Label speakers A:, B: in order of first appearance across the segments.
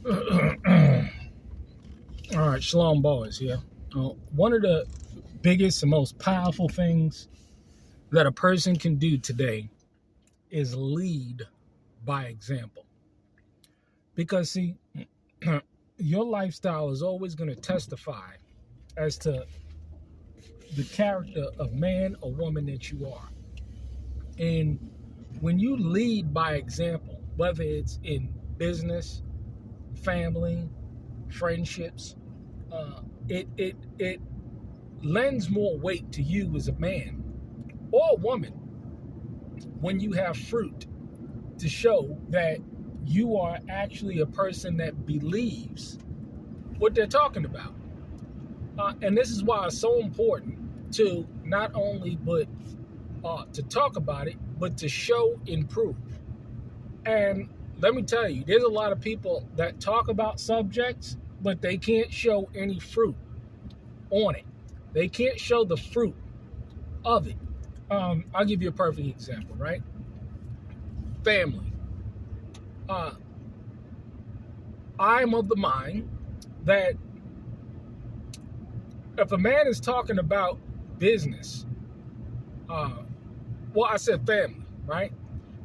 A: All right, Shalom boys here. One of the biggest and most powerful things that a person can do today is lead by example. Because, see, your lifestyle is always going to testify as to the character of man or woman that you are. And when you lead by example, whether it's in business, family, friendships, it lends more weight to you as a man or a woman when you have fruit to show that you are actually a person that believes what they're talking about. And this is why it's so important to not only but to talk about it, but to show and prove. And let me tell you, there's a lot of people that talk about subjects, but they can't show any fruit on it. They can't show the fruit of it. I'll give you a perfect example, right? Family. I'm of the mind that if a man is talking about business, I said family, right?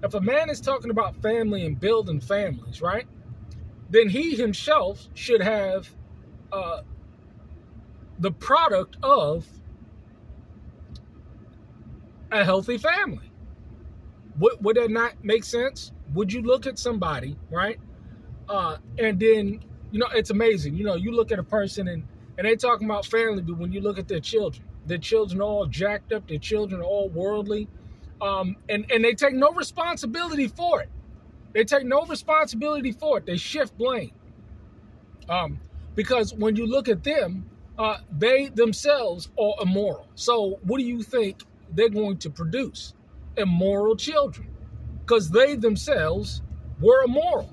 A: If a man is talking about family and building families, right, then he himself should have the product of a healthy family. Would that not make sense? Would you look at somebody, right, and then, it's amazing. You look at a person and they talking about family, but when you look at their children are all jacked up, their children are all worldly, and they take no responsibility for it. They take no responsibility for it. They shift blame. Because when you look at them, they themselves are immoral. So what do you think they're going to produce? Immoral children. Because they themselves were immoral.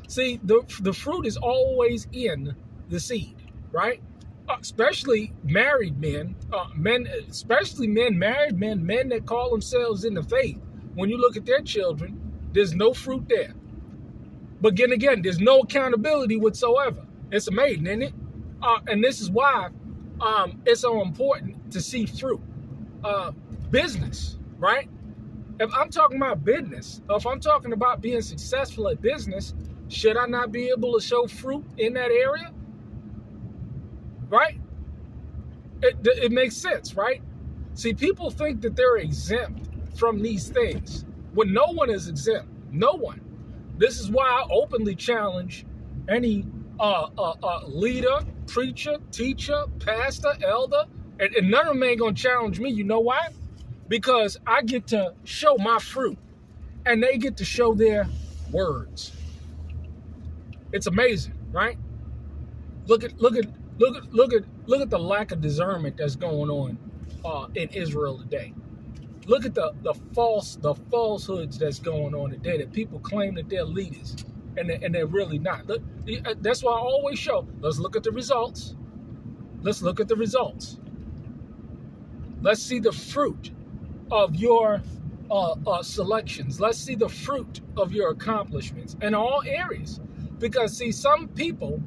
A: See, the fruit is always in the seed, right? Especially married men, especially married men that call themselves in the faith. When you look at their children, there's no fruit there. But again, there's no accountability whatsoever. It's amazing, isn't it? And this is why it's so important to see fruit. Business, right? If I'm talking about business, or if I'm talking about being successful at business, should I not be able to show fruit in that area? Right? It makes sense, right? See, people think that they're exempt from these things when no one is exempt. No one. This is why I openly challenge any leader, preacher, teacher, pastor, elder, and none of them ain't gonna challenge me. You know why? Because I get to show my fruit, and they get to show their words. It's amazing, right? Look at the lack of discernment that's going on in Israel today. Look at the falsehoods that's going on today, that people claim that they're leaders and they're really not. Look, that's why I always show. Let's look at the results. Let's look at the results. Let's see the fruit of your selections. Let's see the fruit of your accomplishments in all areas. Because, see, some people,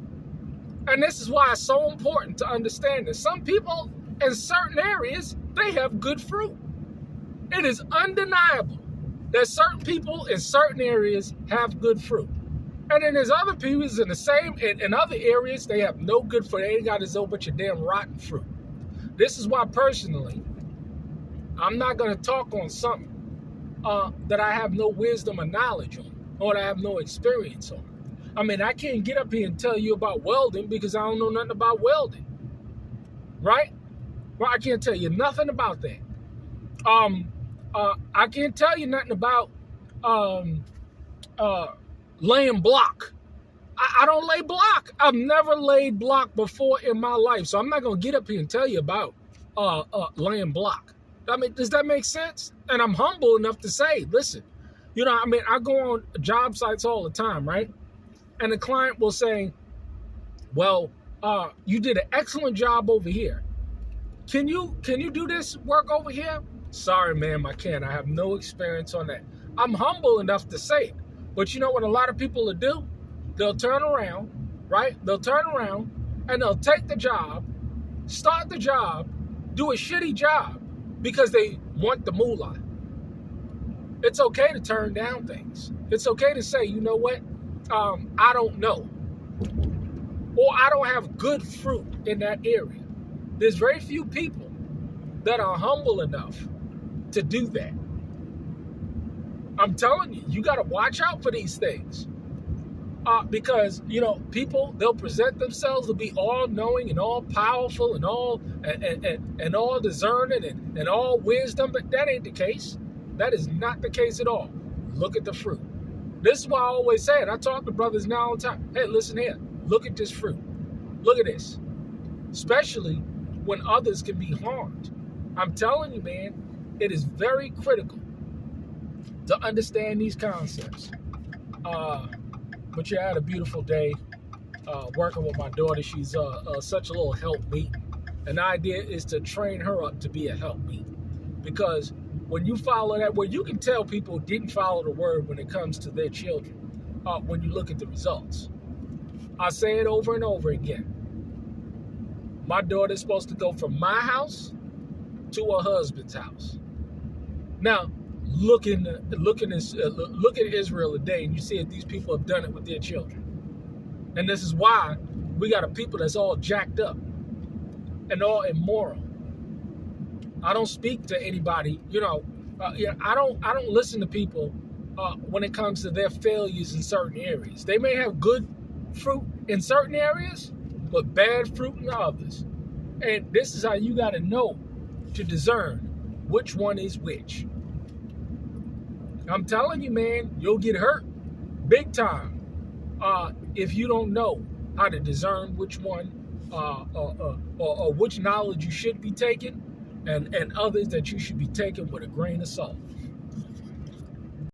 A: and this is why it's so important to understand this, some people in certain areas, they have good fruit. It is undeniable that certain people in certain areas have good fruit. And then there's other people in the same, in other areas, they have no good fruit. They ain't got this whole bunch of damn rotten fruit. This is why, personally, I'm not going to talk on something that I have no wisdom or knowledge on, or that I have no experience on. I mean, I can't get up here and tell you about welding because I don't know nothing about welding, right? Well, I can't tell you nothing about that. I can't tell you nothing about laying block. I don't lay block. I've never laid block before in my life, so I'm not gonna get up here and tell you about laying block. I mean, does that make sense? And I'm humble enough to say, listen, I go on job sites all the time, right? And the client will say, well, you did an excellent job over here. Can you do this work over here? Sorry, ma'am, I can't. I have no experience on that. I'm humble enough to say it. But you know what a lot of people will do? They'll turn around right? They'll turn around and they'll take the job, start the job, do a shitty job because they want the moolah. It's okay to turn down things. It's okay to say, you know what? I don't know. Or I don't have good fruit in that area. There's very few people that are humble enough to do that. I'm telling you, you got to watch out for these things. Because, people, they'll present themselves to be all knowing and all powerful and all and all discerning and all wisdom, but that ain't the case. That is not the case at all. Look at the fruit. This is why I always say it. I talk to brothers now all the time. Hey, listen here. Look at this fruit. Look at this. Especially when others can be harmed. I'm telling you, man, it is very critical to understand these concepts. But you had a beautiful day working with my daughter. She's such a little helpmeet. And the idea is to train her up to be a helpmeet. Because when you follow that word, you can tell people didn't follow the word when it comes to their children when you look at the results. I say it over and over again. My daughter's supposed to go from my house to her husband's house. Now, look at Israel today, and you see that these people have done it with their children. And this is why we got a people that's all jacked up and all immoral. I don't speak to anybody, I don't listen to people when it comes to their failures in certain areas. They may have good fruit in certain areas, but bad fruit in others. And this is how you got to know to discern which one is which. I'm telling you, man, you'll get hurt big time if you don't know how to discern which one or which knowledge you should be taking and others that you should be taking with a grain of salt.